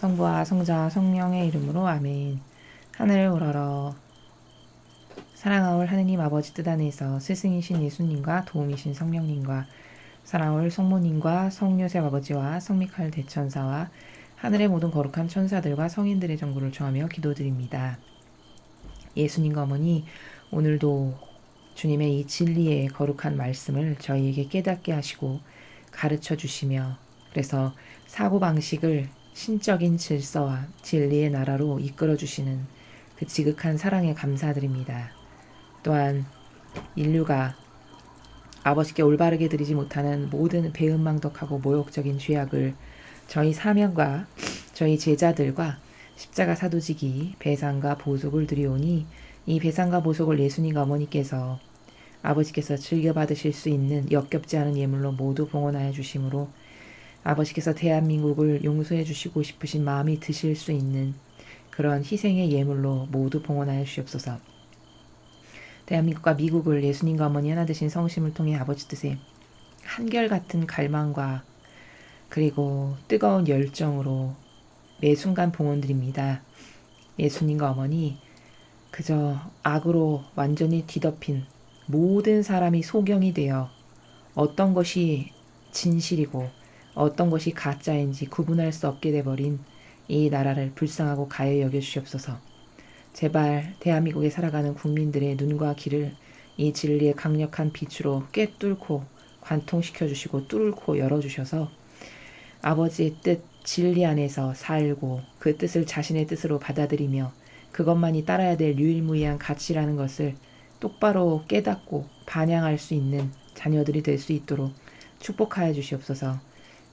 성부와 성자와 성령의 이름으로 아멘. 하늘을 우러러 사랑하올 하느님 아버지 뜻 안에서 스승이신 예수님과 도움이신 성령님과 사랑하올 성모님과 성요셉 아버지와 성미카엘 대천사와 하늘의 모든 거룩한 천사들과 성인들의 정부를 청하며 기도드립니다. 예수님과 어머니, 오늘도 주님의 이 진리의 거룩한 말씀을 저희에게 깨닫게 하시고 가르쳐 주시며, 그래서 사고방식을 신적인 질서와 진리의 나라로 이끌어 주시는 그 지극한 사랑에 감사드립니다. 또한 인류가 아버지께 올바르게 드리지 못하는 모든 배은망덕하고 모욕적인 죄악을 저희 사명과 저희 제자들과 십자가 사도직이 배상과 보속을 드리오니, 이 배상과 보속을 예수님과 어머니께서 아버지께서 즐겨받으실 수 있는 역겹지 않은 예물로 모두 봉헌하여 주심으로 아버지께서 대한민국을 용서해 주시고 싶으신 마음이 드실 수 있는 그런 희생의 예물로 모두 봉헌하여 주시옵소서. 대한민국과 미국을 예수님과 어머니 하나 되신 성심을 통해 아버지 뜻에 한결같은 갈망과 그리고 뜨거운 열정으로 매 순간 봉헌드립니다. 예수님과 어머니, 그저 악으로 완전히 뒤덮인 모든 사람이 소경이 되어 어떤 것이 진실이고 어떤 것이 가짜인지 구분할 수 없게 돼버린 이 나라를 불쌍하고 가해 여겨주시옵소서. 제발 대한민국에 살아가는 국민들의 눈과 귀를 이 진리의 강력한 빛으로 꿰뚫고 관통시켜 주시고 뚫고 열어주셔서 아버지의 뜻 진리 안에서 살고 그 뜻을 자신의 뜻으로 받아들이며 그것만이 따라야 될 유일무이한 가치라는 것을 똑바로 깨닫고 반영할 수 있는 자녀들이 될 수 있도록 축복하여 주시옵소서.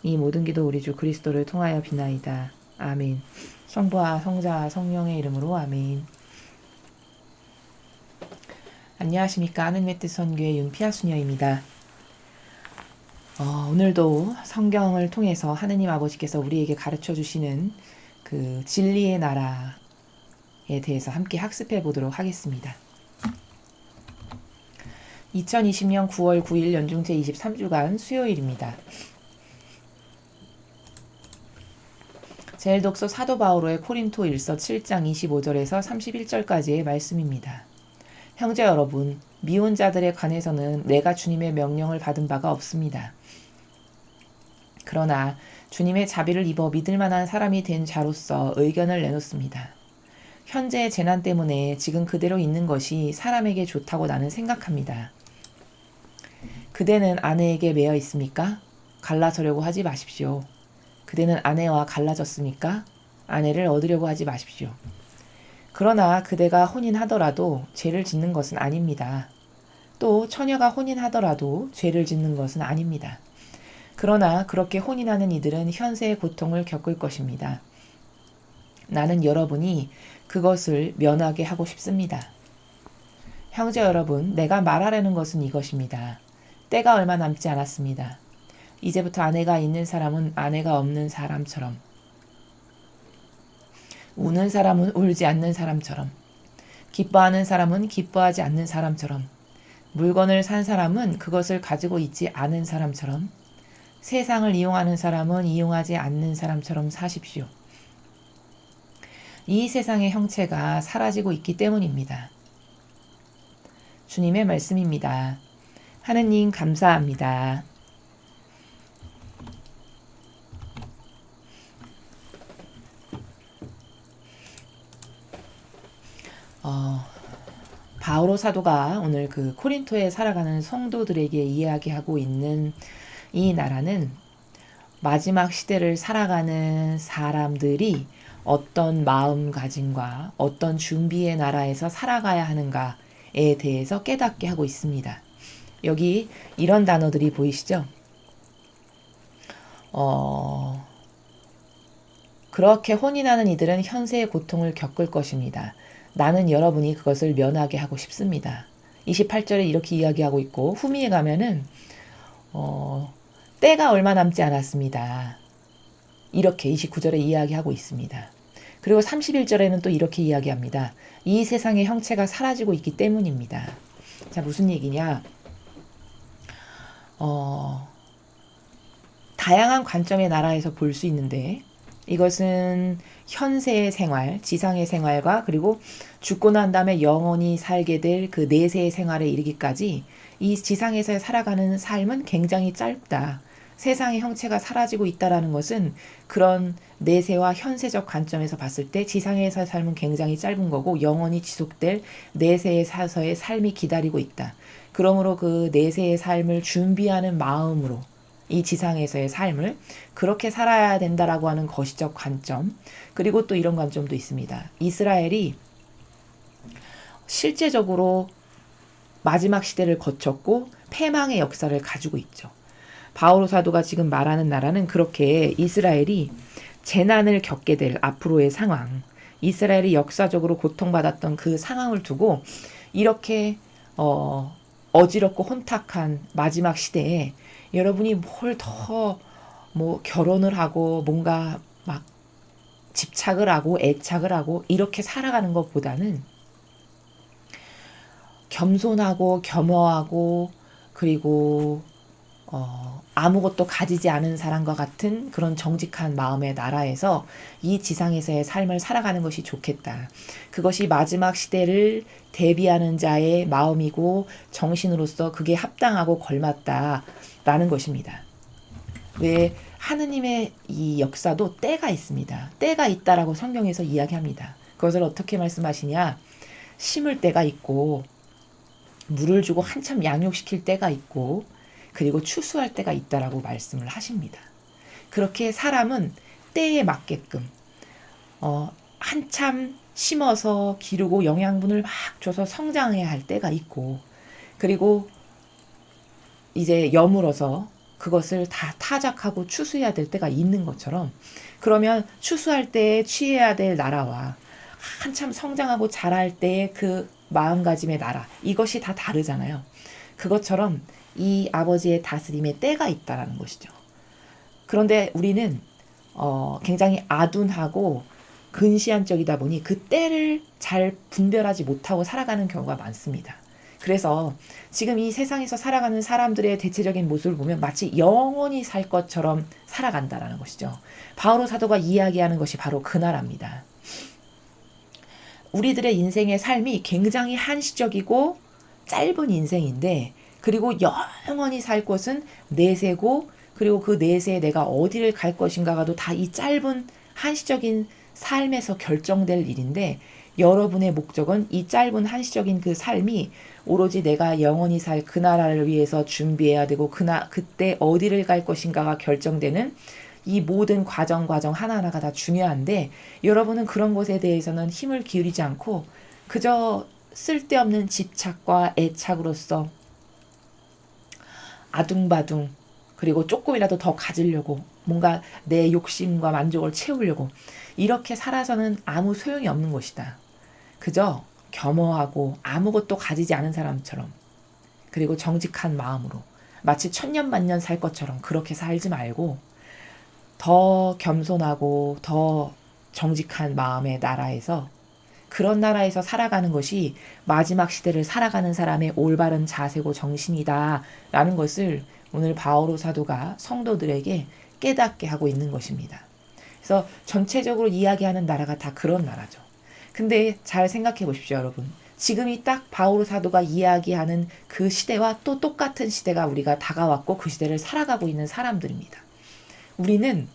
이 모든 기도 우리 주 그리스도를 통하여 비나이다. 아멘. 성부와 성자와 성령의 이름으로 아멘. 안녕하십니까. 하느님의 뜻 선교의 윤피아 수녀입니다. 오늘도 성경을 통해서 하느님 아버지께서 우리에게 가르쳐 주시는 그 진리의 나라에 대해서 함께 학습해 보도록 하겠습니다. 2020년 9월 9일 연중 제23주간 수요일입니다. 제1독서 사도 바오로의 코린토 1서 7장 25절에서 31절까지의 말씀입니다. 형제 여러분, 미혼 자들에 관해서는 내가 주님의 명령을 받은 바가 없습니다. 그러나 주님의 자비를 입어 믿을 만한 사람이 된 자로서 의견을 내놓습니다. 현재의 재난 때문에 지금 그대로 있는 것이 사람에게 좋다고 나는 생각합니다. 그대는 아내에게 매여 있습니까? 갈라서려고 하지 마십시오. 그대는 아내와 갈라졌습니까? 아내를 얻으려고 하지 마십시오. 그러나 그대가 혼인하더라도 죄를 짓는 것은 아닙니다. 또 처녀가 혼인하더라도 죄를 짓는 것은 아닙니다. 그러나 그렇게 혼인하는 이들은 현세의 고통을 겪을 것입니다. 나는 여러분이 그것을 면하게 하고 싶습니다. 형제 여러분, 내가 말하려는 것은 이것입니다. 때가 얼마 남지 않았습니다. 이제부터 아내가 있는 사람은 아내가 없는 사람처럼, 우는 사람은 울지 않는 사람처럼, 기뻐하는 사람은 기뻐하지 않는 사람처럼, 물건을 산 사람은 그것을 가지고 있지 않은 사람처럼, 세상을 이용하는 사람은 이용하지 않는 사람처럼 사십시오. 이 세상의 형체가 사라지고 있기 때문입니다. 주님의 말씀입니다. 하느님 감사합니다. 바오로 사도가 오늘 그 코린토에 살아가는 성도들에게 이야기하고 있는 이 나라는 마지막 시대를 살아가는 사람들이 어떤 마음가짐과 어떤 준비의 나라에서 살아가야 하는가에 대해서 깨닫게 하고 있습니다. 여기 이런 단어들이 보이시죠? 그렇게 혼인하는 이들은 현세의 고통을 겪을 것입니다. 나는 여러분이 그것을 면하게 하고 싶습니다. 28절에 이렇게 이야기하고 있고, 후미에 가면은 때가 얼마 남지 않았습니다. 이렇게 29절에 이야기하고 있습니다. 그리고 31절에는 또 이렇게 이야기합니다. 이 세상의 형체가 사라지고 있기 때문입니다. 자, 무슨 얘기냐? 다양한 관점의 나라에서 볼 수 있는데 이것은 현세의 생활, 지상의 생활과 그리고 죽고 난 다음에 영원히 살게 될 그 내세의 생활에 이르기까지 이 지상에서 살아가는 삶은 굉장히 짧다. 세상의 형체가 사라지고 있다라는 것은 그런 내세와 현세적 관점에서 봤을 때 지상에서의 삶은 굉장히 짧은 거고 영원히 지속될 내세의 사서의 삶이 기다리고 있다. 그러므로 그 내세의 삶을 준비하는 마음으로 이 지상에서의 삶을 그렇게 살아야 된다라고 하는 거시적 관점, 그리고 또 이런 관점도 있습니다. 이스라엘이 실제적으로 마지막 시대를 거쳤고 패망의 역사를 가지고 있죠. 바오로 사도가 지금 말하는 나라는 그렇게 이스라엘이 재난을 겪게 될 앞으로의 상황, 이스라엘이 역사적으로 고통받았던 그 상황을 두고 이렇게 어지럽고 혼탁한 마지막 시대에 여러분이 뭘 더 뭐 결혼을 하고 뭔가 막 집착을 하고 애착을 하고 이렇게 살아가는 것보다는 겸손하고 겸허하고 그리고 아무것도 가지지 않은 사람과 같은 그런 정직한 마음의 나라에서 이 지상에서의 삶을 살아가는 것이 좋겠다. 그것이 마지막 시대를 대비하는 자의 마음이고 정신으로서 그게 합당하고 걸맞다라는 것입니다. 왜 하느님의 이 역사도 때가 있습니다. 때가 있다라고 성경에서 이야기합니다. 그것을 어떻게 말씀하시냐? 심을 때가 있고 물을 주고 한참 양육시킬 때가 있고 그리고 추수할 때가 있다라고 말씀을 하십니다. 그렇게 사람은 때에 맞게끔 한참 심어서 기르고 영양분을 막 줘서 성장해야 할 때가 있고 그리고 이제 여물어서 그것을 다 타작하고 추수해야 될 때가 있는 것처럼 그러면 추수할 때에 취해야 될 나라와 한참 성장하고 자랄 때의 그 마음가짐의 나라 이것이 다 다르잖아요. 그것처럼 이 아버지의 다스림의 때가 있다라는 것이죠. 그런데 우리는 굉장히 아둔하고 근시안적이다 보니 그 때를 잘 분별하지 못하고 살아가는 경우가 많습니다. 그래서 지금 이 세상에서 살아가는 사람들의 대체적인 모습을 보면 마치 영원히 살 것처럼 살아간다라는 것이죠. 바오로 사도가 이야기하는 것이 바로 그 나라입니다. 우리들의 인생의 삶이 굉장히 한시적이고 짧은 인생인데 그리고 영원히 살 곳은 내세고 그리고 그 내세에 내가 어디를 갈 것인가가도 다 이 짧은 한시적인 삶에서 결정될 일인데 여러분의 목적은 이 짧은 한시적인 그 삶이 오로지 내가 영원히 살 그 나라를 위해서 준비해야 되고 그때 어디를 갈 것인가가 결정되는 이 모든 과정 하나하나가 다 중요한데 여러분은 그런 것에 대해서는 힘을 기울이지 않고 그저 쓸데없는 집착과 애착으로서 아둥바둥 그리고 조금이라도 더 가지려고 뭔가 내 욕심과 만족을 채우려고 이렇게 살아서는 아무 소용이 없는 것이다. 그저 겸허하고 아무것도 가지지 않은 사람처럼 그리고 정직한 마음으로 마치 천년만년 살 것처럼 그렇게 살지 말고 더 겸손하고 더 정직한 마음의 나라에서 그런 나라에서 살아가는 것이 마지막 시대를 살아가는 사람의 올바른 자세고 정신이다 라는 것을 오늘 바오로 사도가 성도들에게 깨닫게 하고 있는 것입니다. 그래서 전체적으로 이야기하는 나라가 다 그런 나라죠. 근데 잘 생각해 보십시오, 여러분. 지금이 딱 바오로 사도가 이야기하는 그 시대와 또 똑같은 시대가 우리가 다가왔고 그 시대를 살아가고 있는 사람들입니다. 우리는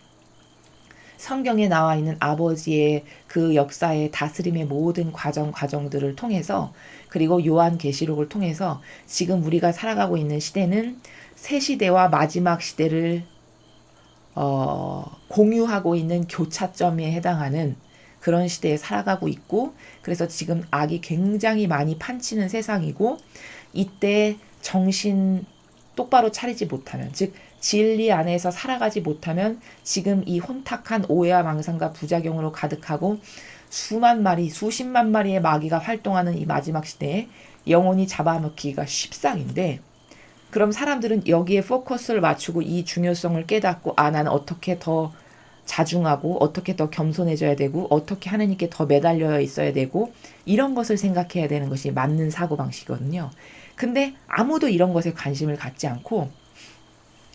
성경에 나와 있는 아버지의 그 역사의 다스림의 모든 과정들을 통해서 그리고 요한계시록을 통해서 지금 우리가 살아가고 있는 시대는 새 시대와 마지막 시대를 공유하고 있는 교차점에 해당하는 그런 시대에 살아가고 있고 그래서 지금 악이 굉장히 많이 판치는 세상이고 이때 정신 똑바로 차리지 못하면 즉 진리 안에서 살아가지 못하면 지금 이 혼탁한 오해와 망상과 부작용으로 가득하고 수만 마리, 수십만 마리의 마귀가 활동하는 이 마지막 시대에 영혼이 잡아먹기가 쉽상인데 그럼 사람들은 여기에 포커스를 맞추고 이 중요성을 깨닫고 나는 어떻게 더 자중하고 어떻게 더 겸손해져야 되고 어떻게 하나님께 더 매달려 있어야 되고 이런 것을 생각해야 되는 것이 맞는 사고방식이거든요. 근데 아무도 이런 것에 관심을 갖지 않고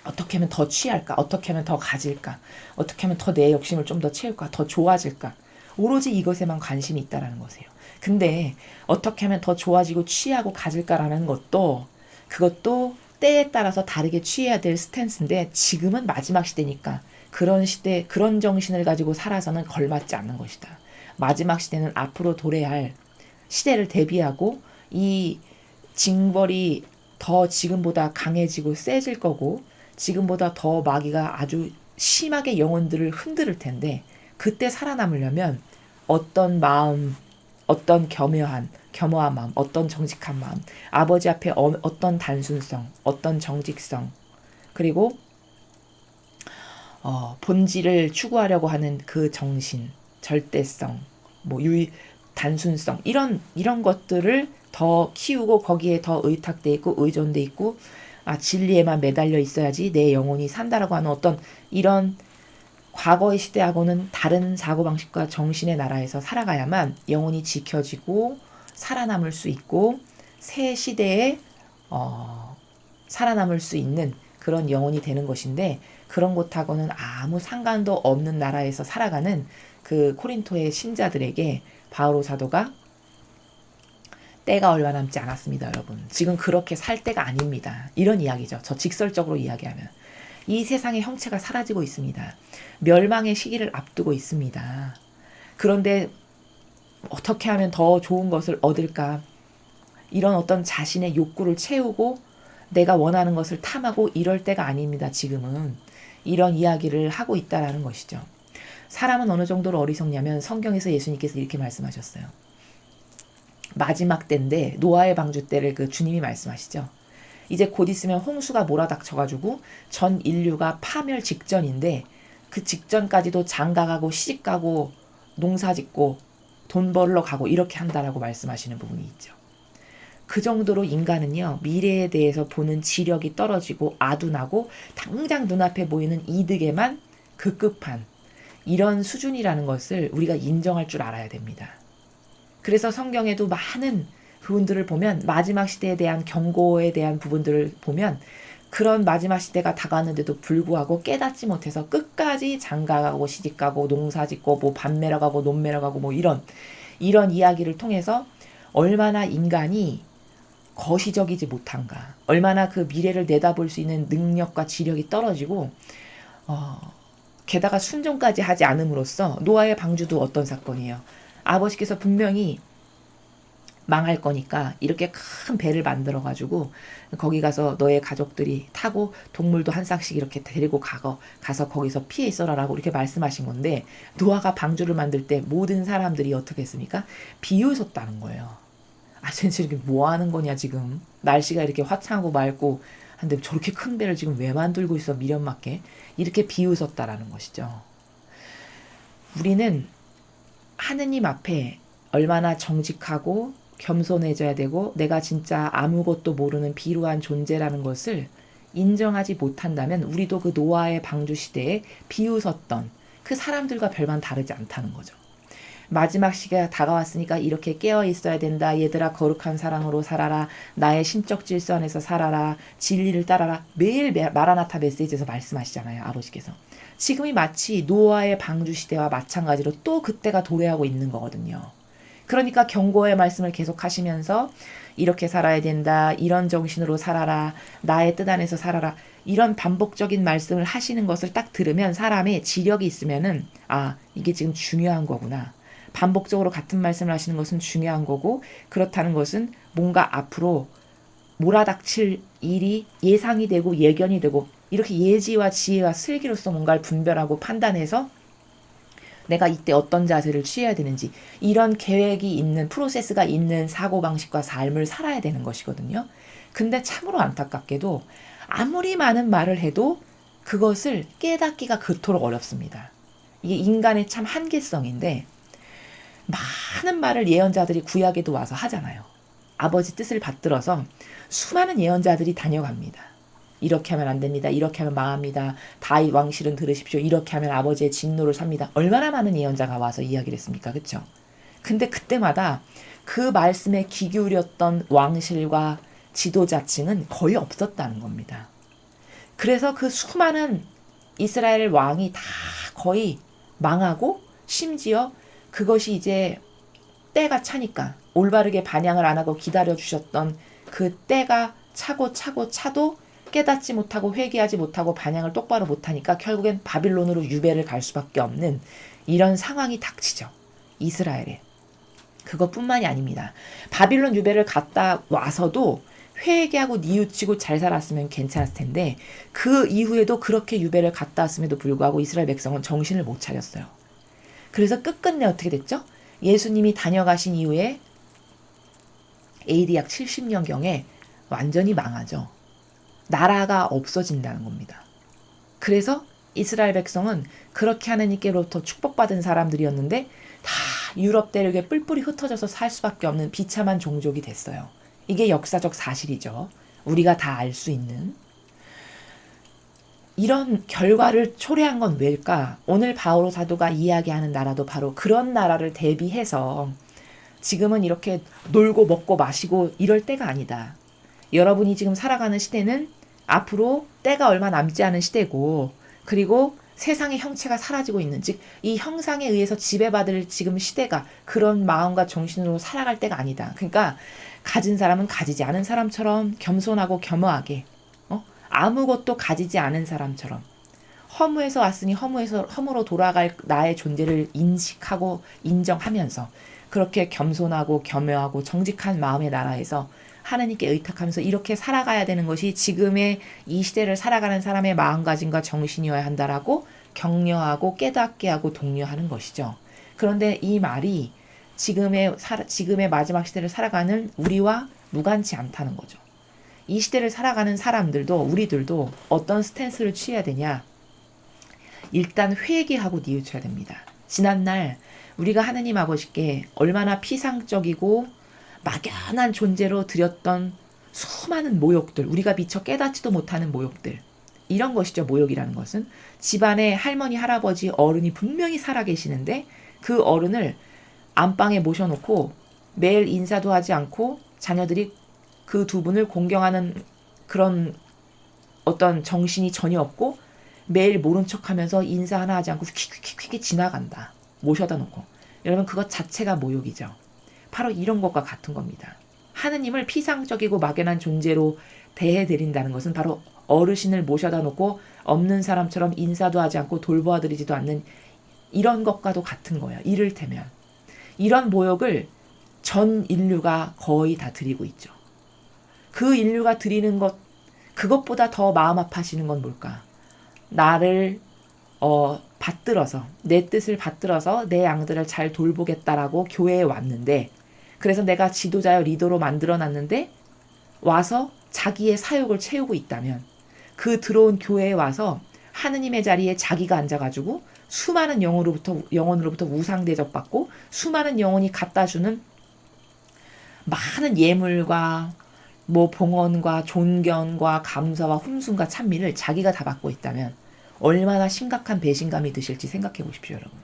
어떻게 하면 더 취할까? 어떻게 하면 더 가질까? 어떻게 하면 더 내 욕심을 좀 더 채울까? 더 좋아질까? 오로지 이것에만 관심이 있다라는 거세요. 근데 어떻게 하면 더 좋아지고 취하고 가질까라는 것도 그것도 때에 따라서 다르게 취해야 될 스탠스인데 지금은 마지막 시대니까 그런 시대 그런 정신을 가지고 살아서는 걸맞지 않는 것이다. 마지막 시대는 앞으로 도래할 시대를 대비하고 이 징벌이 더 지금보다 강해지고 세질 거고 지금보다 더 마귀가 아주 심하게 영혼들을 흔들 텐데 그때 살아남으려면 어떤 마음, 어떤 겸허한 마음, 어떤 정직한 마음, 아버지 앞에 어떤 단순성, 어떤 정직성, 그리고 본질을 추구하려고 하는 그 정신, 절대성, 뭐 단순성 이런 것들을 더 키우고 거기에 더 의탁돼 있고 의존돼 있고 진리에만 매달려 있어야지 내 영혼이 산다라고 하는 어떤 이런 과거의 시대하고는 다른 사고방식과 정신의 나라에서 살아가야만 영혼이 지켜지고 살아남을 수 있고 새 시대에 살아남을 수 있는 그런 영혼이 되는 것인데 그런 것하고는 아무 상관도 없는 나라에서 살아가는 그 코린토의 신자들에게 바오로 사도가 때가 얼마 남지 않았습니다, 여러분. 지금 그렇게 살 때가 아닙니다. 이런 이야기죠. 저 직설적으로 이야기하면. 이 세상의 형체가 사라지고 있습니다. 멸망의 시기를 앞두고 있습니다. 그런데 어떻게 하면 더 좋은 것을 얻을까? 이런 어떤 자신의 욕구를 채우고 내가 원하는 것을 탐하고 이럴 때가 아닙니다. 지금은. 이런 이야기를 하고 있다라는 것이죠. 사람은 어느 정도로 어리석냐면 성경에서 예수님께서 이렇게 말씀하셨어요. 마지막 때인데 노아의 방주 때를 그 주님이 말씀하시죠. 이제 곧 있으면 홍수가 몰아닥쳐가지고 전 인류가 파멸 직전인데 그 직전까지도 장가가고 시집가고 농사짓고 돈 벌러 가고 이렇게 한다라고 말씀하시는 부분이 있죠. 그 정도로 인간은요 미래에 대해서 보는 지력이 떨어지고 아둔하고 당장 눈앞에 보이는 이득에만 급급한 이런 수준이라는 것을 우리가 인정할 줄 알아야 됩니다. 그래서 성경에도 많은 부분들을 보면 마지막 시대에 대한 경고에 대한 부분들을 보면 그런 마지막 시대가 다가왔는데도 불구하고 깨닫지 못해서 끝까지 장가가고 시집가고 농사짓고 뭐 밤매러 가고 논매러 가고 뭐 이런 이야기를 통해서 얼마나 인간이 거시적이지 못한가, 얼마나 그 미래를 내다볼 수 있는 능력과 지력이 떨어지고 게다가 순종까지 하지 않음으로써 노아의 방주도 어떤 사건이에요. 아버지께서 분명히 망할 거니까 이렇게 큰 배를 만들어 가지고 거기 가서 너의 가족들이 타고 동물도 한 쌍씩 이렇게 데리고 가서 거기서 피해 있어라라고 이렇게 말씀하신 건데 노아가 방주를 만들 때 모든 사람들이 어떻게 했습니까? 비웃었다는 거예요. 쟤네 이렇게 뭐 하는 거냐 지금. 날씨가 이렇게 화창하고 맑고 한데 저렇게 큰 배를 지금 왜 만들고 있어 미련 맞게. 이렇게 비웃었다라는 것이죠. 우리는 하느님 앞에 얼마나 정직하고 겸손해져야 되고 내가 진짜 아무것도 모르는 비루한 존재라는 것을 인정하지 못한다면 우리도 그 노아의 방주 시대에 비웃었던 그 사람들과 별반 다르지 않다는 거죠. 마지막 시기가 다가왔으니까 이렇게 깨어 있어야 된다. 얘들아 거룩한 사랑으로 살아라. 나의 신적 질서 안에서 살아라. 진리를 따라라. 매일 마라나타 메시지에서 말씀하시잖아요. 아버지께서. 지금이 마치 노아의 방주 시대와 마찬가지로 또 그때가 도래하고 있는 거거든요. 그러니까 경고의 말씀을 계속 하시면서 이렇게 살아야 된다. 이런 정신으로 살아라. 나의 뜻 안에서 살아라. 이런 반복적인 말씀을 하시는 것을 딱 들으면 사람의 지력이 있으면은 이게 지금 중요한 거구나. 반복적으로 같은 말씀을 하시는 것은 중요한 거고 그렇다는 것은 뭔가 앞으로 몰아닥칠 일이 예상이 되고 예견이 되고 이렇게 예지와 지혜와 슬기로서 뭔가를 분별하고 판단해서 내가 이때 어떤 자세를 취해야 되는지 이런 계획이 있는 프로세스가 있는 사고방식과 삶을 살아야 되는 것이거든요. 근데 참으로 안타깝게도 아무리 많은 말을 해도 그것을 깨닫기가 그토록 어렵습니다. 이게 인간의 참 한계성인데 많은 말을 예언자들이 구약에도 와서 하잖아요. 아버지 뜻을 받들어서 수많은 예언자들이 다녀갑니다. 이렇게 하면 안 됩니다. 이렇게 하면 망합니다. 다윗 왕실은 들으십시오. 이렇게 하면 아버지의 진노를 삽니다. 얼마나 많은 예언자가 와서 이야기를 했습니까? 그렇죠? 근데 그때마다 그 말씀에 귀 기울였던 왕실과 지도자층은 거의 없었다는 겁니다. 그래서 그 수많은 이스라엘 왕이 다 거의 망하고, 심지어 그것이 이제 때가 차니까 올바르게 반향을 안 하고 기다려 주셨던 그 때가 차고 차도 깨닫지 못하고 회개하지 못하고 반향을 똑바로 못하니까 결국엔 바빌론으로 유배를 갈 수밖에 없는 이런 상황이 닥치죠. 이스라엘에. 그것뿐만이 아닙니다. 바빌론 유배를 갔다 와서도 회개하고 뉘우치고 잘 살았으면 괜찮았을 텐데, 그 이후에도 그렇게 유배를 갔다 왔음에도 불구하고 이스라엘 백성은 정신을 못 차렸어요. 그래서 끝끝내 어떻게 됐죠? 예수님이 다녀가신 이후에 AD 약 70년경에 완전히 망하죠. 나라가 없어진다는 겁니다. 그래서 이스라엘 백성은 그렇게 하나님께로부터 축복받은 사람들이었는데 다 유럽 대륙에 뿔뿔이 흩어져서 살 수밖에 없는 비참한 종족이 됐어요. 이게 역사적 사실이죠. 우리가 다 알 수 있는. 이런 결과를 초래한 건 왜일까? 오늘 바오로 사도가 이야기하는 나라도 바로 그런 나라를 대비해서 지금은 이렇게 놀고 먹고 마시고 이럴 때가 아니다. 여러분이 지금 살아가는 시대는 앞으로 때가 얼마 남지 않은 시대고, 그리고 세상의 형체가 사라지고 있는, 즉 이 형상에 의해서 지배받을 지금 시대가 그런 마음과 정신으로 살아갈 때가 아니다. 그러니까 가진 사람은 가지지 않은 사람처럼 겸손하고 겸허하게, 아무것도 가지지 않은 사람처럼, 허무에서 왔으니 허무로 돌아갈 나의 존재를 인식하고 인정하면서 그렇게 겸손하고 겸허하고 정직한 마음의 나라에서 하나님께 의탁하면서 이렇게 살아가야 되는 것이 지금의 이 시대를 살아가는 사람의 마음가짐과 정신이어야 한다라고 격려하고 깨닫게 하고 독려하는 것이죠. 그런데 이 말이 지금의 마지막 시대를 살아가는 우리와 무관치 않다는 거죠. 이 시대를 살아가는 사람들도, 우리들도 어떤 스탠스를 취해야 되냐? 일단 회개하고 뉘우쳐야 됩니다. 지난날 우리가 하느님 아버지께 얼마나 피상적이고 막연한 존재로 드렸던 수많은 모욕들, 우리가 미처 깨닫지도 못하는 모욕들, 이런 것이죠. 모욕이라는 것은 집안에 할머니, 할아버지, 어른이 분명히 살아계시는데 그 어른을 안방에 모셔놓고 매일 인사도 하지 않고 자녀들이 그 두 분을 공경하는 그런 어떤 정신이 전혀 없고 매일 모른 척하면서 인사 하나 하지 않고 휙휙휙 지나간다. 모셔다 놓고. 여러분, 그것 자체가 모욕이죠. 바로 이런 것과 같은 겁니다. 하느님을 피상적이고 막연한 존재로 대해드린다는 것은 바로 어르신을 모셔다 놓고 없는 사람처럼 인사도 하지 않고 돌보아드리지도 않는 이런 것과도 같은 거예요. 이를테면 이런 모욕을 전 인류가 거의 다 드리고 있죠. 그 인류가 드리는 것, 그것보다 더 마음 아파하시는 건 뭘까? 나를 받들어서, 내 뜻을 받들어서 내 양들을 잘 돌보겠다라고 교회에 왔는데, 그래서 내가 지도자여 리더로 만들어놨는데 와서 자기의 사욕을 채우고 있다면, 그 들어온 교회에 와서 하느님의 자리에 자기가 앉아가지고 수많은 영혼으로부터 우상 대접받고 수많은 영혼이 갖다주는 많은 예물과 봉헌과 존경과 감사와 훈순과 찬미를 자기가 다 받고 있다면 얼마나 심각한 배신감이 드실지 생각해 보십시오, 여러분.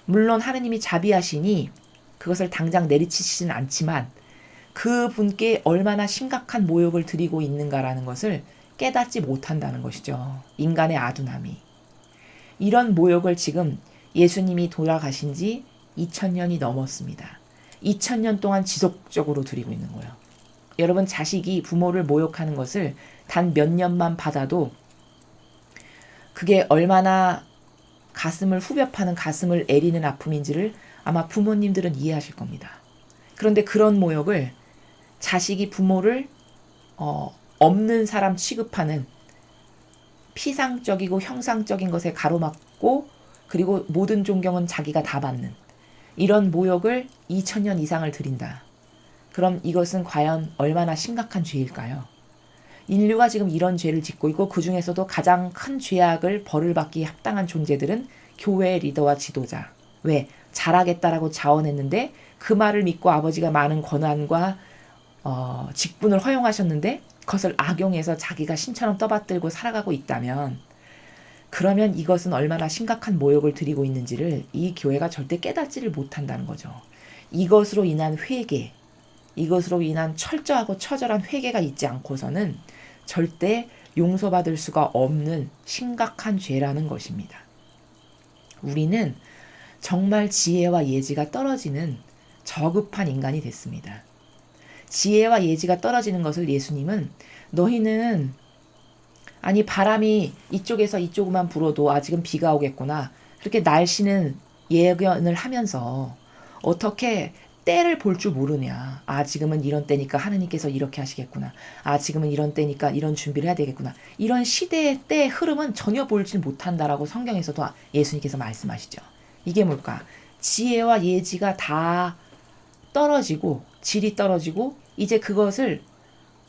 물론 하느님이 자비하시니 그것을 당장 내리치시진 않지만 그 분께 얼마나 심각한 모욕을 드리고 있는가라는 것을 깨닫지 못한다는 것이죠. 인간의 아둔함이. 이런 모욕을 지금 예수님이 돌아가신 지 2000년이 넘었습니다. 2000년 동안 지속적으로 드리고 있는 거예요. 여러분, 자식이 부모를 모욕하는 것을 단 몇 년만 받아도 그게 얼마나 가슴을 후벼 파는, 가슴을 애리는 아픔인지를 아마 부모님들은 이해하실 겁니다. 그런데 그런 모욕을 자식이 부모를 없는 사람 취급하는 피상적이고 형상적인 것에 가로막고, 그리고 모든 존경은 자기가 다 받는 이런 모욕을 2000년 이상을 드린다. 그럼 이것은 과연 얼마나 심각한 죄일까요? 인류가 지금 이런 죄를 짓고 있고, 그 중에서도 가장 큰 죄악을 벌을 받기에 합당한 존재들은 교회의 리더와 지도자. 왜? 잘하겠다라고 자원했는데 그 말을 믿고 아버지가 많은 권한과 직분을 허용하셨는데 그것을 악용해서 자기가 신처럼 떠받들고 살아가고 있다면, 그러면 이것은 얼마나 심각한 모욕을 드리고 있는지를 이 교회가 절대 깨닫지를 못한다는 거죠. 이것으로 인한 회개, 이것으로 인한 철저하고 처절한 회개가 있지 않고서는 절대 용서받을 수가 없는 심각한 죄라는 것입니다. 우리는 정말 지혜와 예지가 떨어지는 저급한 인간이 됐습니다. 지혜와 예지가 떨어지는 것을 예수님은 너희는 아니 바람이 이쪽에서 이쪽만 불어도 지금 비가 오겠구나. 그렇게 날씨는 예견을 하면서 어떻게 때를 볼 줄 모르냐. 지금은 이런 때니까 하느님께서 이렇게 하시겠구나. 지금은 이런 때니까 이런 준비를 해야 되겠구나. 이런 시대의 때의 흐름은 전혀 보지 못한다라고 성경에서도 예수님께서 말씀하시죠. 이게 뭘까? 지혜와 예지가 다 떨어지고 질이 떨어지고 이제 그것을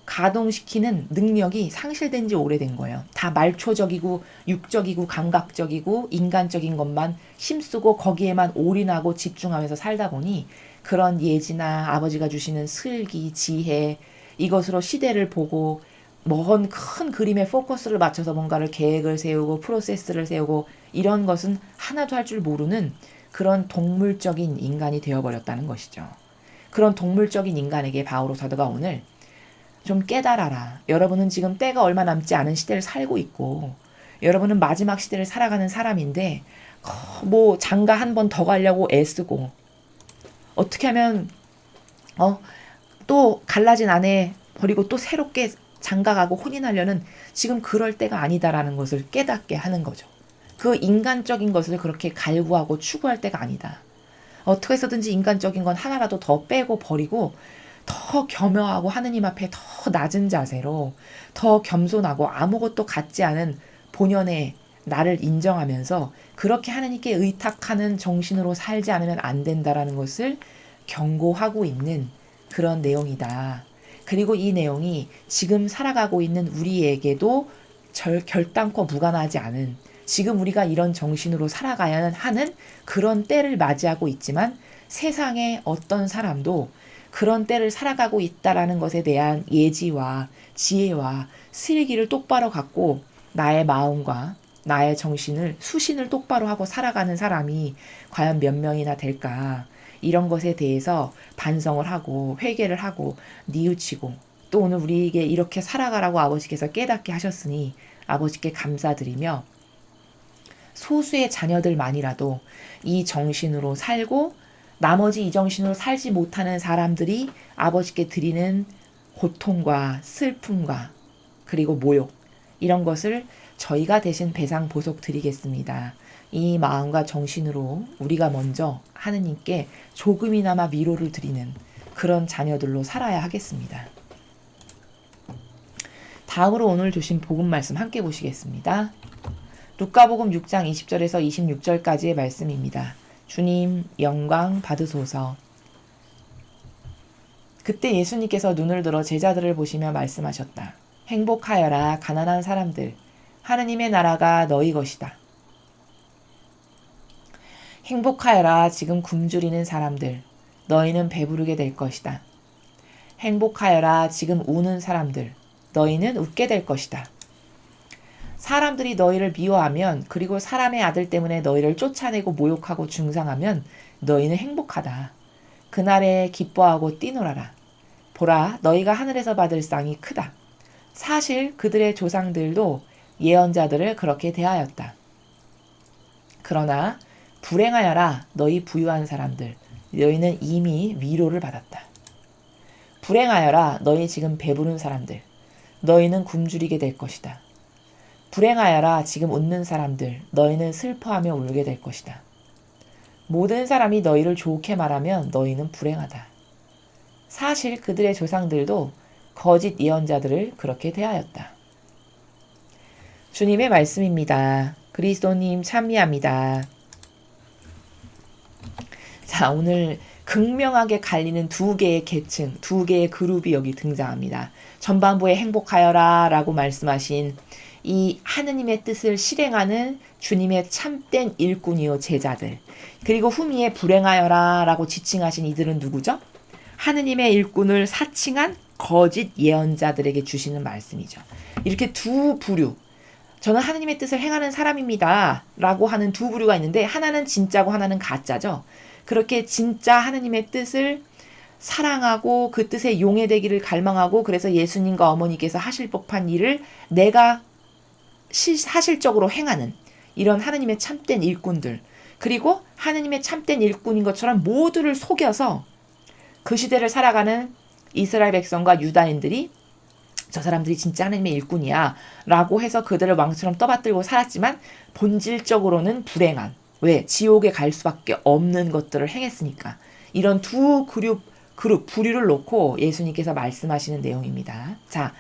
가동시키는 능력이 상실된 지 오래된 거예요. 다 말초적이고 육적이고 감각적이고 인간적인 것만 힘쓰고 거기에만 올인하고 집중하면서 살다 보니 그런 예지나 아버지가 주시는 슬기, 지혜 이것으로 시대를 보고 먼 큰 그림에 포커스를 맞춰서 뭔가를 계획을 세우고 프로세스를 세우고 이런 것은 하나도 할 줄 모르는 그런 동물적인 인간이 되어버렸다는 것이죠. 그런 동물적인 인간에게 바오로 사도가 오늘 좀 깨달아라. 여러분은 지금 때가 얼마 남지 않은 시대를 살고 있고 여러분은 마지막 시대를 살아가는 사람인데 뭐 장가 한 번 더 가려고 애쓰고 어떻게 하면 또 갈라진 아내 버리고 또 새롭게 장가가고 혼인하려는 지금 그럴 때가 아니다라는 것을 깨닫게 하는 거죠. 그 인간적인 것을 그렇게 갈구하고 추구할 때가 아니다. 어떻게 해서든지 인간적인 건 하나라도 더 빼고 버리고 더 겸허하고 하느님 앞에 더 낮은 자세로 더 겸손하고 아무것도 갖지 않은 본연의 나를 인정하면서 그렇게 하느님께 의탁하는 정신으로 살지 않으면 안 된다라는 것을 경고하고 있는 그런 내용이다. 그리고 이 내용이 지금 살아가고 있는 우리에게도 결단코 무관하지 않은 지금 우리가 이런 정신으로 살아가야 하는 그런 때를 맞이하고 있지만 세상의 어떤 사람도 그런 때를 살아가고 있다라는 것에 대한 예지와 지혜와 슬기를 똑바로 갖고 나의 마음과 나의 정신을 수신을 똑바로 하고 살아가는 사람이 과연 몇 명이나 될까? 이런 것에 대해서 반성을 하고 회개를 하고 뉘우치고 또 오늘 우리에게 이렇게 살아가라고 아버지께서 깨닫게 하셨으니 아버지께 감사드리며 소수의 자녀들만이라도 이 정신으로 살고 나머지 이 정신으로 살지 못하는 사람들이 아버지께 드리는 고통과 슬픔과 그리고 모욕 이런 것을 저희가 대신 배상 보속 드리겠습니다. 이 마음과 정신으로 우리가 먼저 하느님께 조금이나마 위로를 드리는 그런 자녀들로 살아야 하겠습니다. 다음으로 오늘 주신 복음 말씀 함께 보시겠습니다. 루카복음 6장 20절에서 26절까지의 말씀입니다. 주님 영광 받으소서. 그때 예수님께서 눈을 들어 제자들을 보시며 말씀하셨다. 행복하여라 가난한 사람들. 하느님의 나라가 너희 것이다. 행복하여라 지금 굶주리는 사람들. 너희는 배부르게 될 것이다. 행복하여라 지금 우는 사람들. 너희는 웃게 될 것이다. 사람들이 너희를 미워하면 그리고 사람의 아들 때문에 너희를 쫓아내고 모욕하고 중상하면 너희는 행복하다. 그날에 기뻐하고 뛰놀아라. 보라 너희가 하늘에서 받을 상이 크다. 사실 그들의 조상들도 예언자들을 그렇게 대하였다. 그러나 불행하여라 너희 부유한 사람들. 너희는 이미 위로를 받았다. 불행하여라 너희 지금 배부른 사람들. 너희는 굶주리게 될 것이다. 불행하여라 지금 웃는 사람들. 너희는 슬퍼하며 울게 될 것이다. 모든 사람이 너희를 좋게 말하면 너희는 불행하다. 사실 그들의 조상들도 거짓 예언자들을 그렇게 대하였다. 주님의 말씀입니다. 그리스도님 찬미합니다. 자, 오늘 극명하게 갈리는 두 개의 계층, 두 개의 그룹이 여기 등장합니다. 전반부에 행복하여라 라고 말씀하신 이 하느님의 뜻을 실행하는 주님의 참된 일꾼이요 제자들. 그리고 후미에 불행하여라 라고 지칭하신 이들은 누구죠? 하느님의 일꾼을 사칭한 거짓 예언자들에게 주시는 말씀이죠. 이렇게 두 부류. 저는 하느님의 뜻을 행하는 사람입니다 라고 하는 두 부류가 있는데 하나는 진짜고 하나는 가짜죠. 그렇게 진짜 하느님의 뜻을 사랑하고 그 뜻에 용해되기를 갈망하고 그래서 예수님과 어머니께서 하실 법한 일을 내가 사실적으로 행하는 이런 하느님의 참된 일꾼들, 그리고 하느님의 참된 일꾼인 것처럼 모두를 속여서 그 시대를 살아가는 이스라엘 백성과 유다인들이 저 사람들이 진짜 하느님의 일꾼이야 라고 해서 그들을 왕처럼 떠받들고 살았지만 본질적으로는 불행한, 왜? 지옥에 갈 수밖에 없는 것들을 행했으니까. 이런 두 부류를 놓고 예수님께서 말씀하시는 내용입니다. 자,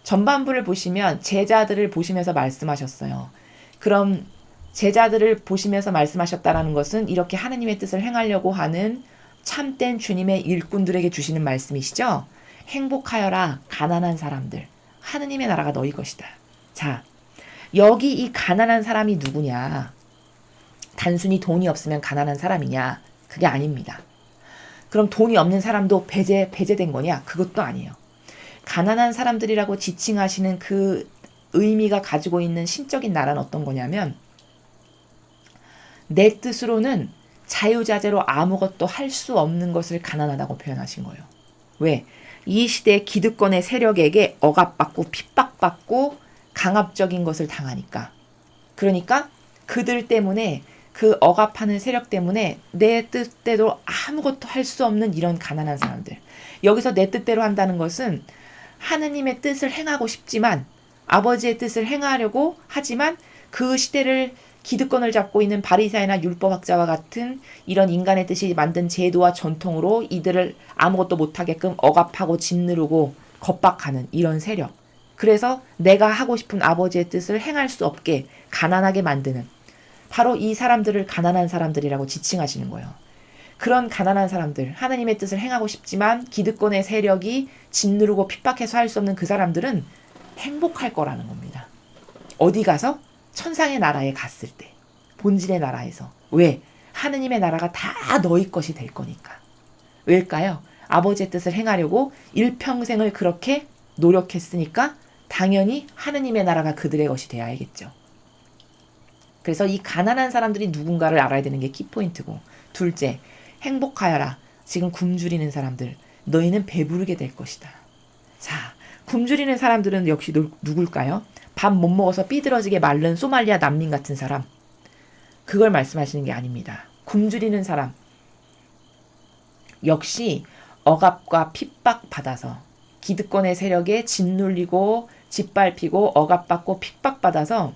전반부를 보시면 제자들을 보시면서 말씀하셨어요. 그럼 제자들을 보시면서 말씀하셨다라는 것은 이렇게 하느님의 뜻을 행하려고 하는 참된 주님의 일꾼들에게 주시는 말씀이시죠? 행복하여라 가난한 사람들, 하느님의 나라가 너희 것이다. 자, 여기 이 가난한 사람이 누구냐? 단순히 돈이 없으면 가난한 사람이냐? 그게 아닙니다. 그럼 돈이 없는 사람도 배제된 거냐? 그것도 아니에요. 가난한 사람들이라고 지칭하시는 그 의미가 가지고 있는 신적인 나라는 어떤 거냐면 내 뜻으로는 자유자재로 아무것도 할 수 없는 것을 가난하다고 표현하신 거예요. 왜? 이 시대 기득권의 세력에게 억압받고 핍박받고 강압적인 것을 당하니까. 그러니까 그들 때문에 그 억압하는 세력 때문에 내 뜻대로 아무것도 할 수 없는 이런 가난한 사람들. 여기서 내 뜻대로 한다는 것은 하느님의 뜻을 행하고 싶지만 아버지의 뜻을 행하려고 하지만 그 시대를 기득권을 잡고 있는 바리새인이나 율법학자와 같은 이런 인간의 뜻이 만든 제도와 전통으로 이들을 아무것도 못하게끔 억압하고 짓누르고 겁박하는 이런 세력. 그래서 내가 하고 싶은 아버지의 뜻을 행할 수 없게 가난하게 만드는 바로 이 사람들을 가난한 사람들이라고 지칭하시는 거예요. 그런 가난한 사람들, 하나님의 뜻을 행하고 싶지만 기득권의 세력이 짓누르고 핍박해서 할 수 없는 그 사람들은 행복할 거라는 겁니다. 어디 가서? 천상의 나라에 갔을 때. 본질의 나라에서. 왜? 하느님의 나라가 다 너희 것이 될 거니까. 왜일까요? 아버지의 뜻을 행하려고 일평생을 그렇게 노력했으니까 당연히 하느님의 나라가 그들의 것이 되어야겠죠. 그래서 이 가난한 사람들이 누군가를 알아야 되는 게 키포인트고, 둘째, 행복하여라. 지금 굶주리는 사람들, 너희는 배부르게 될 것이다. 자, 굶주리는 사람들은 역시 누굴까요? 밥 못 먹어서 삐들어지게 마른 소말리아 난민 같은 사람. 그걸 말씀하시는 게 아닙니다. 굶주리는 사람. 역시 억압과 핍박받아서 기득권의 세력에 짓눌리고 짓밟히고 억압받고 핍박받아서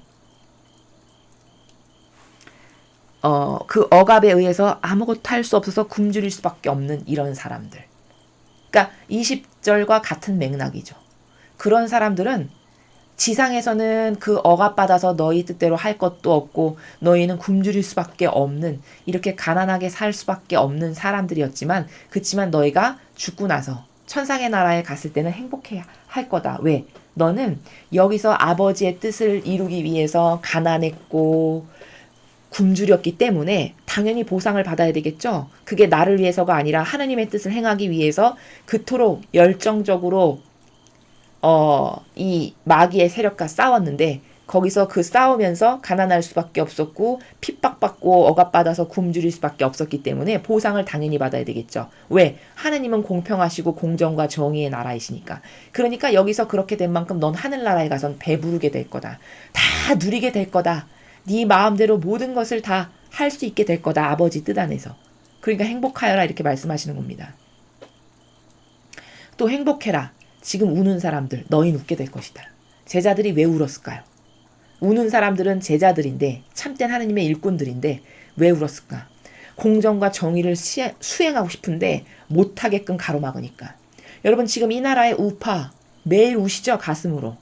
그 억압에 의해서 아무것도 할 수 없어서 굶주릴 수밖에 없는 이런 사람들. 그러니까 20절과 같은 맥락이죠. 그런 사람들은 지상에서는 그 억압받아서 너희 뜻대로 할 것도 없고 너희는 굶주릴 수밖에 없는 이렇게 가난하게 살 수밖에 없는 사람들이었지만 그치만 너희가 죽고 나서 천상의 나라에 갔을 때는 행복해야 할 거다. 왜? 너는 여기서 아버지의 뜻을 이루기 위해서 가난했고 굶주렸기 때문에 당연히 보상을 받아야 되겠죠. 그게 나를 위해서가 아니라 하나님의 뜻을 행하기 위해서 그토록 열정적으로 이 마귀의 세력과 싸웠는데 거기서 그 싸우면서 가난할 수밖에 없었고 핍박받고 억압받아서 굶주릴 수밖에 없었기 때문에 보상을 당연히 받아야 되겠죠. 왜? 하느님은 공평하시고 공정과 정의의 나라이시니까. 그러니까 여기서 그렇게 된 만큼 넌 하늘나라에 가선 배부르게 될 거다. 다 누리게 될 거다. 네 마음대로 모든 것을 다 할 수 있게 될 거다. 아버지 뜻 안에서. 그러니까 행복하여라 이렇게 말씀하시는 겁니다. 또 행복해라. 지금 우는 사람들 너희는 웃게 될 것이다. 제자들이 왜 울었을까요? 우는 사람들은 제자들인데 참된 하느님의 일꾼들인데 왜 울었을까? 공정과 정의를 수행하고 싶은데 못하게끔 가로막으니까. 여러분 지금 이 나라의 우파 매일 우시죠? 가슴으로.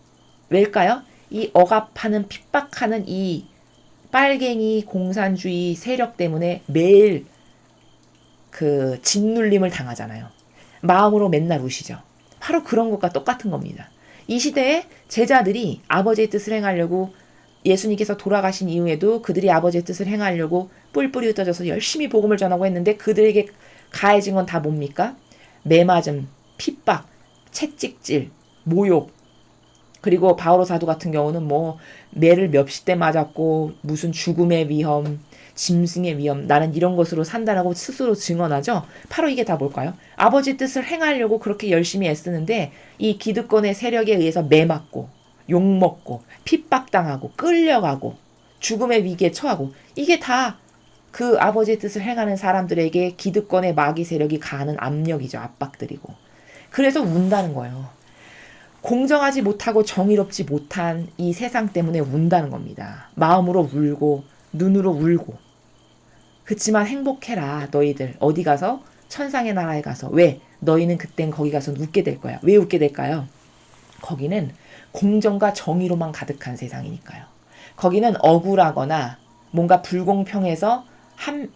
왜일까요? 이 억압하는 핍박하는 이 빨갱이 공산주의 세력 때문에 매일 그 짓눌림을 당하잖아요. 마음으로 맨날 우시죠. 바로 그런 것과 똑같은 겁니다. 이 시대에 제자들이 아버지의 뜻을 행하려고 예수님께서 돌아가신 이후에도 그들이 아버지의 뜻을 행하려고 뿔뿔이 흩어져서 열심히 복음을 전하고 했는데 그들에게 가해진 건 다 뭡니까? 매맞음, 핍박, 채찍질, 모욕, 그리고 바오로 사도 같은 경우는 뭐 매를 몇십 대 맞았고 무슨 죽음의 위험, 짐승의 위험, 나는 이런 것으로 산다라고 스스로 증언하죠. 바로 이게 다 뭘까요? 아버지 뜻을 행하려고 그렇게 열심히 애쓰는데 이 기득권의 세력에 의해서 매맞고 욕먹고 핍박당하고 끌려가고 죽음의 위기에 처하고, 이게 다 그 아버지의 뜻을 행하는 사람들에게 기득권의 마귀 세력이 가하는 압력이죠. 압박들이고. 그래서 운다는 거예요. 공정하지 못하고 정의롭지 못한 이 세상 때문에 운다는 겁니다. 마음으로 울고 눈으로 울고. 그치만 행복해라 너희들. 어디 가서? 천상의 나라에 가서. 왜? 너희는 그땐 거기 가서 웃게 될 거야. 왜 웃게 될까요? 거기는 공정과 정의로만 가득한 세상이니까요. 거기는 억울하거나 뭔가 불공평해서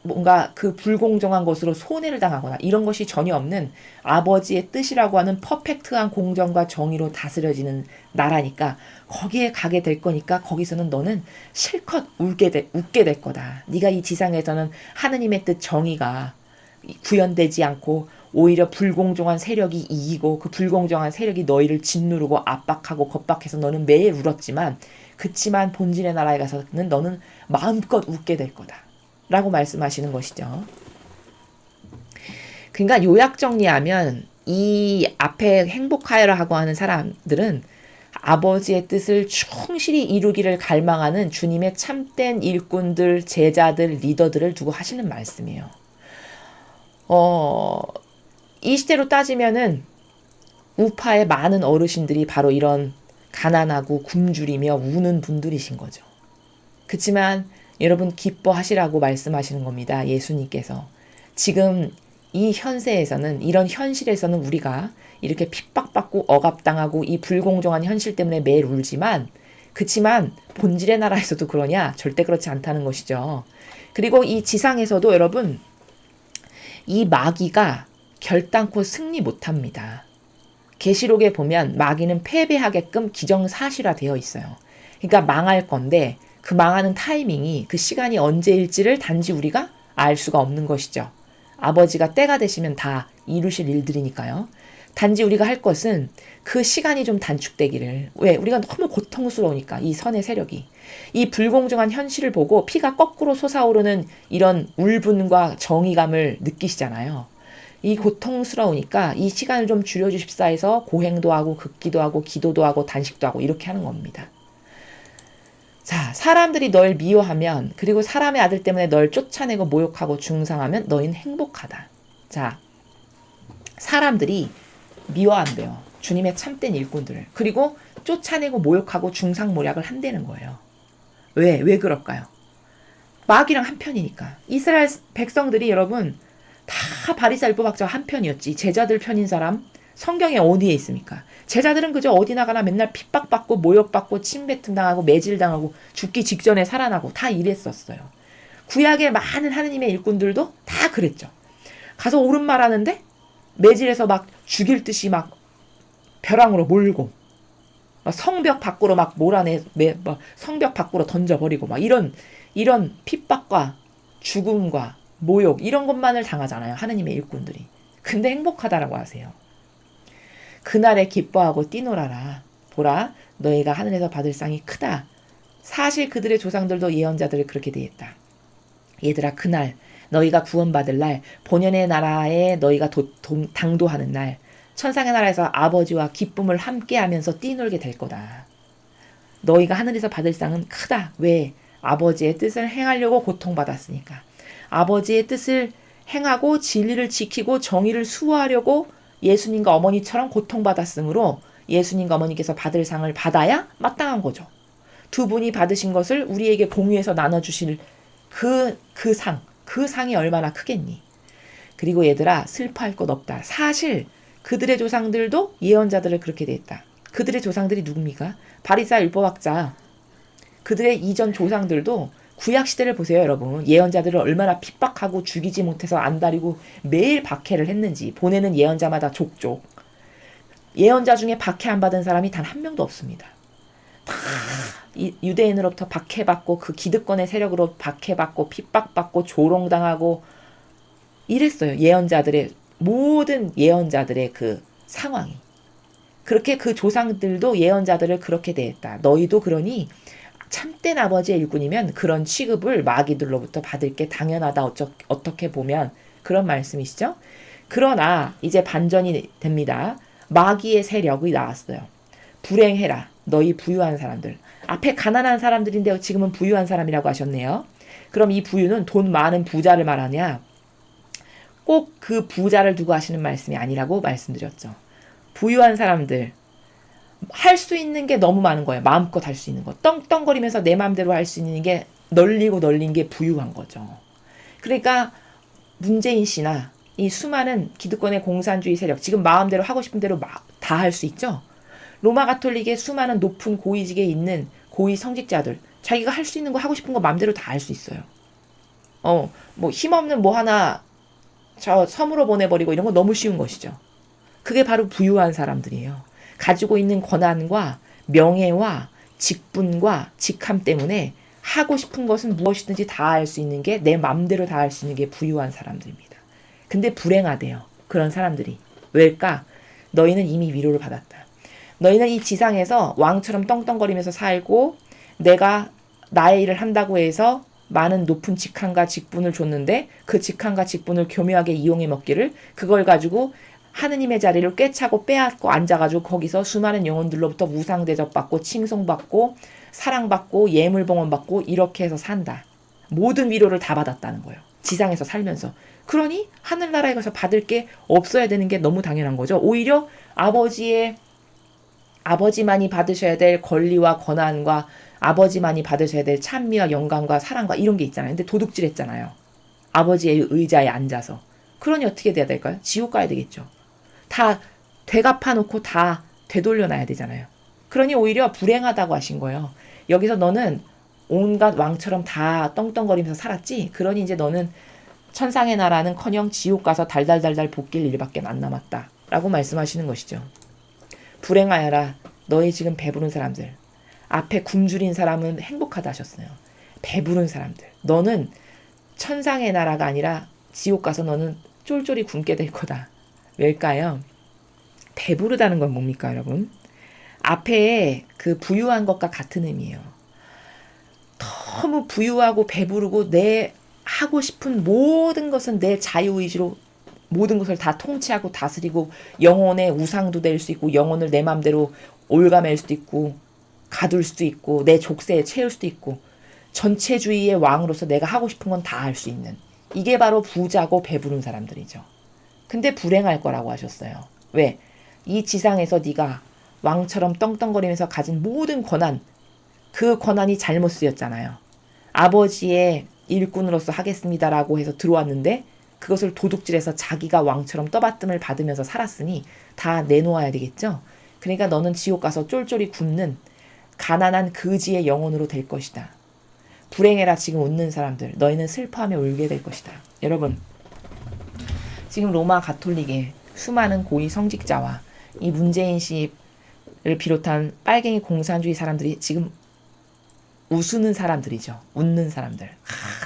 뭔가 그 불공정한 것으로 손해를 당하거나 이런 것이 전혀 없는 아버지의 뜻이라고 하는 퍼펙트한 공정과 정의로 다스려지는 나라니까 거기에 가게 될 거니까 거기서는 너는 실컷 웃게 될 거다. 네가 이 지상에서는 하느님의 뜻 정의가 구현되지 않고 오히려 불공정한 세력이 이기고 그 불공정한 세력이 너희를 짓누르고 압박하고 겁박해서 너는 매일 울었지만, 그치만 본질의 나라에 가서는 너는 마음껏 웃게 될 거다 라고 말씀하시는 것이죠. 그러니까 요약 정리하면 이 앞에 행복하여라 하고 하는 사람들은 아버지의 뜻을 충실히 이루기를 갈망하는 주님의 참된 일꾼들, 제자들, 리더들을 두고 하시는 말씀이에요. 이 시대로 따지면은 우파의 많은 어르신들이 바로 이런 가난하고 굶주리며 우는 분들이신 거죠. 그치만 여러분 기뻐하시라고 말씀하시는 겁니다. 예수님께서. 지금 이 현세에서는, 이런 현실에서는 우리가 이렇게 핍박받고 억압당하고 이 불공정한 현실 때문에 매일 울지만, 그치만 본질의 나라에서도 그러냐? 절대 그렇지 않다는 것이죠. 그리고 이 지상에서도 여러분 이 마귀가 결단코 승리 못합니다. 계시록에 보면 마귀는 패배하게끔 기정사실화되어 있어요. 그러니까 망할 건데 그 망하는 타이밍이, 그 시간이 언제일지를 단지 우리가 알 수가 없는 것이죠. 아버지가 때가 되시면 다 이루실 일들이니까요. 단지 우리가 할 것은 그 시간이 좀 단축되기를. 왜? 우리가 너무 고통스러우니까 이 선의 세력이. 이 불공정한 현실을 보고 피가 거꾸로 솟아오르는 이런 울분과 정의감을 느끼시잖아요. 이 고통스러우니까 이 시간을 좀 줄여주십사 해서 고행도 하고 극기도 하고 기도도 하고 단식도 하고 이렇게 하는 겁니다. 자, 사람들이 널 미워하면, 그리고 사람의 아들 때문에 널 쫓아내고 모욕하고 중상하면 너희는 행복하다. 자, 사람들이 미워한대요. 주님의 참된 일꾼들을. 그리고 쫓아내고 모욕하고 중상모략을 한다는 거예요. 왜 그럴까요? 마귀랑 한편이니까. 이스라엘 백성들이 여러분 다 바리사 율법학자와 한편이었지. 제자들 편인 사람 성경에 어디에 있습니까? 제자들은 그저 어디 나가나 맨날 핍박받고 모욕받고 침뱉음당하고 매질당하고 죽기 직전에 살아나고 다 이랬었어요. 구약의 많은 하느님의 일꾼들도 다 그랬죠. 가서 옳은 말 하는데 매질해서 막 죽일 듯이 막 벼랑으로 몰고 성벽 밖으로 막 몰아내, 성벽 밖으로 던져버리고 막 이런 핍박과 죽음과 모욕 이런 것만을 당하잖아요. 하느님의 일꾼들이. 근데 행복하다라고 하세요. 그날에 기뻐하고 뛰놀아라. 보라, 너희가 하늘에서 받을 상이 크다. 사실 그들의 조상들도 예언자들을 그렇게 대했다. 얘들아, 그날 너희가 구원받을 날, 본연의 나라에 너희가 당도하는 날, 천상의 나라에서 아버지와 기쁨을 함께하면서 뛰놀게 될 거다. 너희가 하늘에서 받을 상은 크다. 왜? 아버지의 뜻을 행하려고 고통받았으니까. 아버지의 뜻을 행하고 진리를 지키고 정의를 수호하려고 예수님과 어머니처럼 고통받았으므로 예수님과 어머니께서 받을 상을 받아야 마땅한 거죠. 두 분이 받으신 것을 우리에게 공유해서 나눠주실 그 상이 얼마나 크겠니? 그리고 얘들아, 슬퍼할 것 없다. 사실 그들의 조상들도 예언자들을 그렇게 대했다. 그들의 조상들이 누굽니까? 바리사 율법학자. 그들의 이전 조상들도 구약시대를 보세요, 여러분. 예언자들을 얼마나 핍박하고 죽이지 못해서 안달이고 매일 박해를 했는지. 보내는 예언자마다 족족. 예언자 중에 박해 안 받은 사람이 단 한 명도 없습니다. 다 유대인으로부터 박해받고 그 기득권의 세력으로 박해받고 핍박받고 조롱당하고 이랬어요. 모든 예언자들의 그 상황이. 그렇게 그 조상들도 예언자들을 그렇게 대했다. 너희도 그러니 참된 아버지의 일꾼이면 그런 취급을 마귀들로부터 받을 게 당연하다. 어떻게 보면 그런 말씀이시죠. 그러나 이제 반전이 됩니다. 마귀의 세력이 나왔어요. 불행해라. 너희 부유한 사람들. 앞에 가난한 사람들인데 지금은 부유한 사람이라고 하셨네요. 그럼 이 부유는 돈 많은 부자를 말하냐? 꼭 그 부자를 두고 하시는 말씀이 아니라고 말씀드렸죠. 부유한 사람들. 할 수 있는 게 너무 많은 거예요. 마음껏 할 수 있는 거. 떵떵거리면서 내 마음대로 할 수 있는 게 널린 게 부유한 거죠. 그러니까 문재인 씨나 이 수많은 기득권의 공산주의 세력, 지금 마음대로 하고 싶은 대로 다 할 수 있죠. 로마 가톨릭의 수많은 높은 고위직에 있는 고위 성직자들, 자기가 할 수 있는 거 하고 싶은 거 마음대로 다 할 수 있어요. 뭐 힘없는 뭐 하나 저 섬으로 보내버리고 이런 거 너무 쉬운 것이죠. 그게 바로 부유한 사람들이에요. 가지고 있는 권한과 명예와 직분과 직함 때문에 하고 싶은 것은 무엇이든지 다 할 수 있는 게 내 맘대로 다 할 수 있는 게 부유한 사람들입니다. 근데 불행하대요. 그런 사람들이. 왜일까? 너희는 이미 위로를 받았다. 너희는 이 지상에서 왕처럼 떵떵거리면서 살고 내가 나의 일을 한다고 해서 많은 높은 직함과 직분을 줬는데 그 직함과 직분을 교묘하게 이용해 먹기를 그걸 가지고 하느님의 자리를 꿰차고 빼앗고 앉아가지고 거기서 수많은 영혼들로부터 우상 대접받고 칭송받고 사랑받고 예물봉헌받고 이렇게 해서 산다. 모든 위로를 다 받았다는 거예요. 지상에서 살면서. 그러니 하늘나라에 가서 받을 게 없어야 되는 게 너무 당연한 거죠. 오히려 아버지만이 받으셔야 될 권리와 권한과 아버지만이 받으셔야 될 찬미와 영광과 사랑과 이런 게 있잖아요. 근데 도둑질했잖아요. 아버지의 의자에 앉아서. 그러니 어떻게 돼야 될까요? 지옥 가야 되겠죠. 다 되갚아놓고 다 되돌려놔야 되잖아요. 그러니 오히려 불행하다고 하신 거예요. 여기서 너는 온갖 왕처럼 다 떵떵거리면서 살았지. 그러니 이제 너는 천상의 나라는커녕 지옥 가서 달달달달 볶일 일밖에 안 남았다. 라고 말씀하시는 것이죠. 불행하여라. 너희 지금 배부른 사람들. 앞에 굶주린 사람은 행복하다 하셨어요. 배부른 사람들. 너는 천상의 나라가 아니라 지옥 가서 너는 쫄쫄이 굶게 될 거다. 왜일까요? 배부르다는 건 뭡니까, 여러분? 앞에 그 부유한 것과 같은 의미예요. 너무 부유하고 배부르고 내 하고 싶은 모든 것은 내 자유의지로 모든 것을 다 통치하고 다스리고 영혼의 우상도 될 수 있고 영혼을 내 맘대로 올가맬 수도 있고 가둘 수도 있고 내 족쇄에 채울 수도 있고 전체주의의 왕으로서 내가 하고 싶은 건 다 할 수 있는 이게 바로 부자고 배부른 사람들이죠. 근데 불행할 거라고 하셨어요. 왜? 이 지상에서 네가 왕처럼 떵떵거리면서 가진 모든 권한, 그 권한이 잘못 쓰였잖아요. 아버지의 일꾼으로서 하겠습니다라고 해서 들어왔는데 그것을 도둑질해서 자기가 왕처럼 떠받침을 받으면서 살았으니 다 내놓아야 되겠죠. 그러니까 너는 지옥 가서 쫄쫄이 굶는 가난한 거지의 영혼으로 될 것이다. 불행해라 지금 웃는 사람들. 너희는 슬퍼하며 울게 될 것이다. 여러분, 지금 로마 가톨릭의 수많은 고위 성직자와 이 문재인 씨를 비롯한 빨갱이 공산주의 사람들이 지금 웃는 사람들이죠. 웃는 사람들.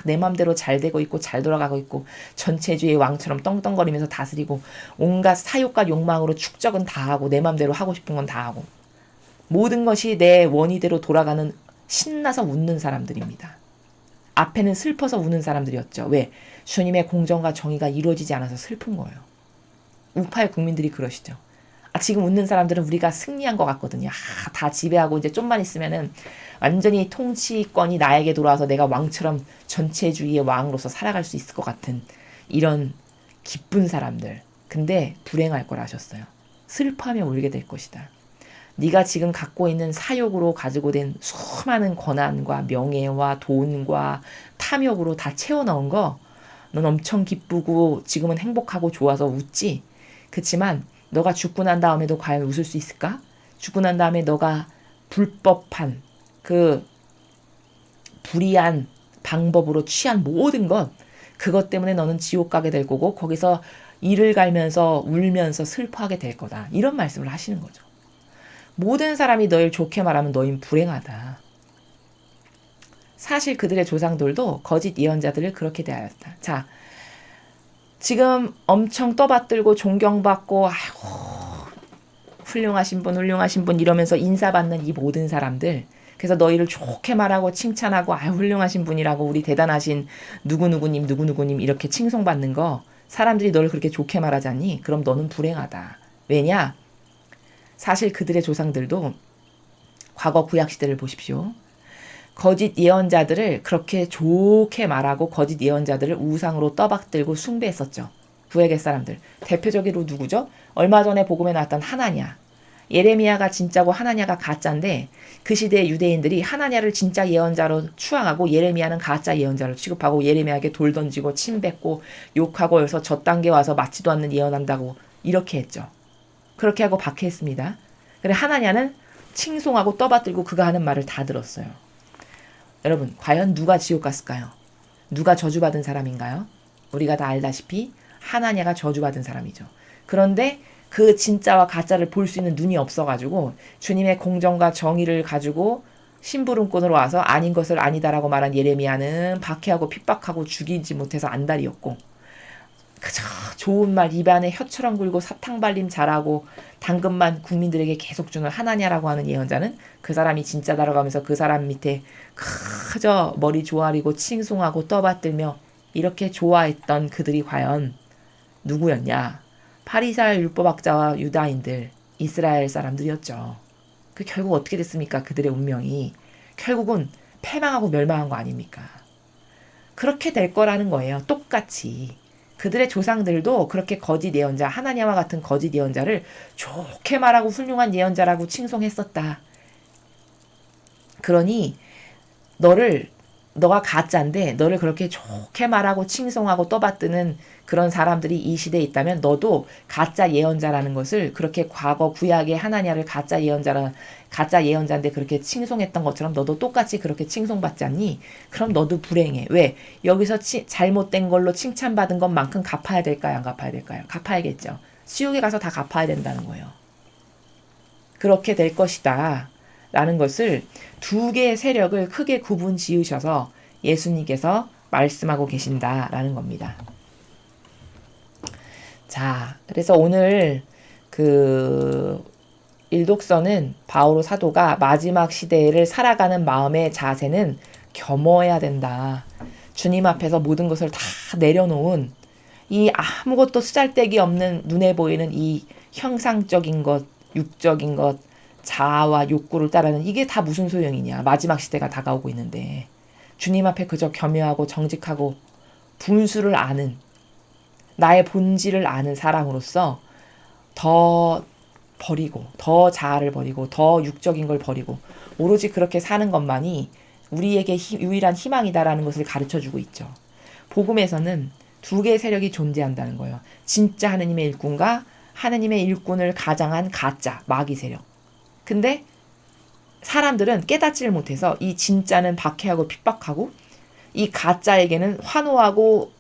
내 맘대로 잘 되고 있고 잘 돌아가고 있고 전체주의 왕처럼 떵떵거리면서 다스리고 온갖 사욕과 욕망으로 축적은 다 하고 내 맘대로 하고 싶은 건 다 하고 모든 것이 내 원의대로 돌아가는 신나서 웃는 사람들입니다. 앞에는 슬퍼서 우는 사람들이었죠. 왜? 주님의 공정과 정의가 이루어지지 않아서 슬픈 거예요. 우파의 국민들이 그러시죠. 지금 웃는 사람들은 우리가 승리한 것 같거든요. 다 지배하고 이제 좀만 있으면은 완전히 통치권이 나에게 돌아와서 내가 왕처럼 전체주의의 왕으로서 살아갈 수 있을 것 같은 이런 기쁜 사람들. 근데 불행할 거라 하셨어요. 슬퍼하며 울게 될 것이다. 네가 지금 갖고 있는 사욕으로 가지고 된 수많은 권한과 명예와 돈과 탐욕으로 다 채워넣은 거 넌 엄청 기쁘고 지금은 행복하고 좋아서 웃지. 그치만 너가 죽고 난 다음에도 과연 웃을 수 있을까? 죽고 난 다음에 너가 불법한 그 불의한 방법으로 취한 모든 것 그것 때문에 너는 지옥 가게 될 거고 거기서 이를 갈면서 울면서 슬퍼하게 될 거다. 이런 말씀을 하시는 거죠. 모든 사람이 너를 좋게 말하면 너희는 불행하다. 사실 그들의 조상들도 거짓 예언자들을 그렇게 대하였다. 자, 지금 엄청 떠받들고 존경받고 아이고 훌륭하신 분 이러면서 인사받는 이 모든 사람들 그래서 너희를 좋게 말하고 칭찬하고 훌륭하신 분이라고 우리 대단하신 누구누구님 누구누구님 이렇게 칭송받는 거 사람들이 너를 그렇게 좋게 말하잖니? 그럼 너는 불행하다. 왜냐? 사실 그들의 조상들도 과거 구약시대를 보십시오. 거짓 예언자들을 그렇게 좋게 말하고 거짓 예언자들을 우상으로 떠받들고 숭배했었죠. 구약의 사람들. 대표적으로 누구죠? 얼마 전에 복음에 나왔던 하나냐. 예레미야가 진짜고 하나냐가 가짜인데 그 시대의 유대인들이 하나냐를 진짜 예언자로 추앙하고 예레미야는 가짜 예언자로 취급하고 예레미야에게 돌 던지고 침 뱉고 욕하고 여기서 저 단계 와서 맞지도 않는 예언한다고 이렇게 했죠. 그렇게 하고 박해했습니다. 그래 하나냐는 칭송하고 떠받들고 그가 하는 말을 다 들었어요. 여러분 과연 누가 지옥 갔을까요? 누가 저주받은 사람인가요? 우리가 다 알다시피 하나냐가 저주받은 사람이죠. 그런데 그 진짜와 가짜를 볼 수 있는 눈이 없어가지고 주님의 공정과 정의를 가지고 심부름꾼으로 와서 아닌 것을 아니다라고 말한 예레미야는 박해하고 핍박하고 죽이지 못해서 안달이었고 그저 좋은 말 입안에 혀처럼 굴고 사탕 발림 잘하고 당근만 국민들에게 계속 주는 하나냐라고 하는 예언자는 그 사람이 진짜다라고 하면서 그 사람 밑에 그저 머리 조아리고 칭송하고 떠받들며 이렇게 좋아했던 그들이 과연 누구였냐? 파리사의 율법학자와 유다인들, 이스라엘 사람들이었죠. 그 결국 어떻게 됐습니까? 그들의 운명이. 결국은 패망하고 멸망한 거 아닙니까? 그렇게 될 거라는 거예요. 똑같이. 그들의 조상들도 그렇게 거짓 예언자, 하나냐와 같은 거짓 예언자를 좋게 말하고 훌륭한 예언자라고 칭송했었다. 그러니 너가 가짜인데 너를 그렇게 좋게 말하고 칭송하고 떠받드는 그런 사람들이 이 시대에 있다면 너도 가짜 예언자라는 것을 그렇게 과거 구약의 하나냐를 가짜 예언자인데 그렇게 칭송했던 것처럼 너도 똑같이 그렇게 칭송받지 않니? 그럼 너도 불행해. 왜? 여기서 잘못된 걸로 칭찬받은 것만큼 갚아야 될까요? 안 갚아야 될까요? 갚아야겠죠. 지옥에 가서 다 갚아야 된다는 거예요. 그렇게 될 것이다. 라는 것을 두 개의 세력을 크게 구분 지으셔서 예수님께서 말씀하고 계신다라는 겁니다. 자, 그래서 오늘 그 일독서는 바오로 사도가 마지막 시대를 살아가는 마음의 자세는 겸허해야 된다. 주님 앞에서 모든 것을 다 내려놓은 이 아무것도 쓰잘데기 없는 눈에 보이는 이 형상적인 것, 육적인 것, 자아와 욕구를 따르는 이게 다 무슨 소용이냐. 마지막 시대가 다가오고 있는데 주님 앞에 그저 겸허하고 정직하고 분수를 아는 나의 본질을 아는 사람으로서 더 버리고 더 자아를 버리고 더 육적인 걸 버리고 오로지 그렇게 사는 것만이 우리에게 유일한 희망이다라는 것을 가르쳐주고 있죠. 복음에서는 두 개의 세력이 존재한다는 거예요. 진짜 하느님의 일꾼과 하느님의 일꾼을 가장한 가짜 마귀 세력. 근데 사람들은 깨닫지를 못해서 이 진짜는 박해하고 핍박하고 이 가짜에게는 환호하고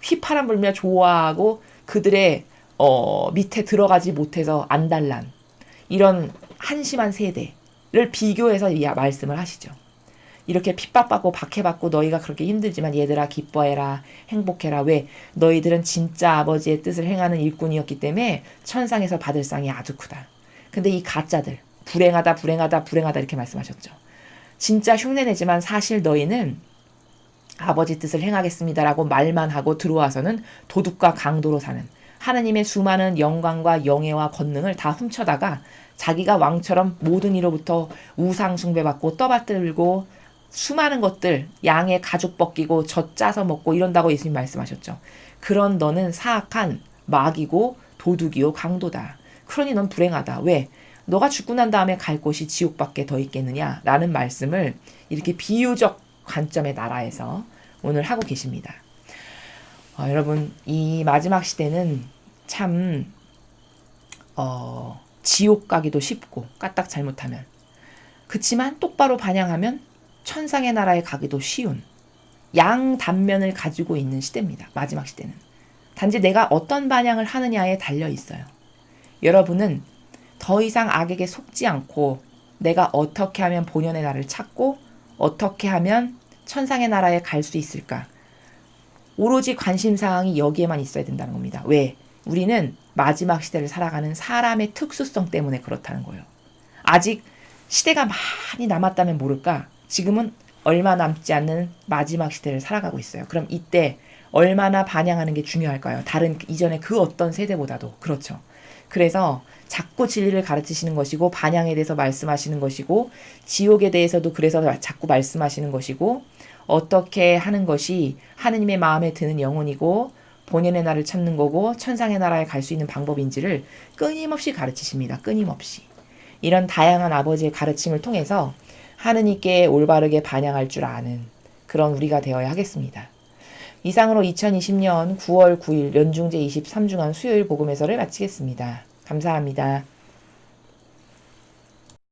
휘파람 불며 좋아하고 그들의 밑에 들어가지 못해서 안달난 이런 한심한 세대를 비교해서 말씀을 하시죠. 이렇게 핍박받고 박해받고 너희가 그렇게 힘들지만 얘들아 기뻐해라 행복해라. 왜? 너희들은 진짜 아버지의 뜻을 행하는 일꾼이었기 때문에 천상에서 받을 상이 아주 크다. 근데 이 가짜들 불행하다 불행하다 불행하다 이렇게 말씀하셨죠. 진짜 흉내내지만 사실 너희는 아버지 뜻을 행하겠습니다라고 말만 하고 들어와서는 도둑과 강도로 사는 하느님의 수많은 영광과 영예와 권능을 다 훔쳐다가 자기가 왕처럼 모든 이로부터 우상 숭배받고 떠받들고 수많은 것들 양의 가죽 벗기고 젖 짜서 먹고 이런다고 예수님 말씀하셨죠. 그런 너는 사악한 마귀고 도둑이요 강도다. 그러니 넌 불행하다. 왜? 너가 죽고 난 다음에 갈 곳이 지옥밖에 더 있겠느냐? 라는 말씀을 이렇게 비유적 관점의 나라에서 오늘 하고 계십니다. 여러분 이 마지막 시대는 참 지옥 가기도 쉽고 까딱 잘못하면 그치만 똑바로 반향하면 천상의 나라에 가기도 쉬운 양 단면을 가지고 있는 시대입니다. 마지막 시대는. 단지 내가 어떤 반향을 하느냐에 달려 있어요. 여러분은 더 이상 악에게 속지 않고 내가 어떻게 하면 본연의 나를 찾고 어떻게 하면 천상의 나라에 갈 수 있을까? 오로지 관심사항이 여기에만 있어야 된다는 겁니다. 왜? 우리는 마지막 시대를 살아가는 사람의 특수성 때문에 그렇다는 거예요. 아직 시대가 많이 남았다면 모를까? 지금은 얼마 남지 않는 마지막 시대를 살아가고 있어요. 그럼 이때 얼마나 반향하는 게 중요할까요? 다른 이전에 그 어떤 세대보다도. 그렇죠. 그래서 자꾸 진리를 가르치시는 것이고 반향에 대해서 말씀하시는 것이고 지옥에 대해서도 그래서 자꾸 말씀하시는 것이고 어떻게 하는 것이 하느님의 마음에 드는 영혼이고 본연의 나를 찾는 거고 천상의 나라에 갈 수 있는 방법인지를 끊임없이 가르치십니다. 끊임없이. 이런 다양한 아버지의 가르침을 통해서 하느님께 올바르게 반향할 줄 아는 그런 우리가 되어야 하겠습니다. 이상으로 2020년 9월 9일 연중제 23주간 수요일 복음에서를 마치겠습니다. 감사합니다.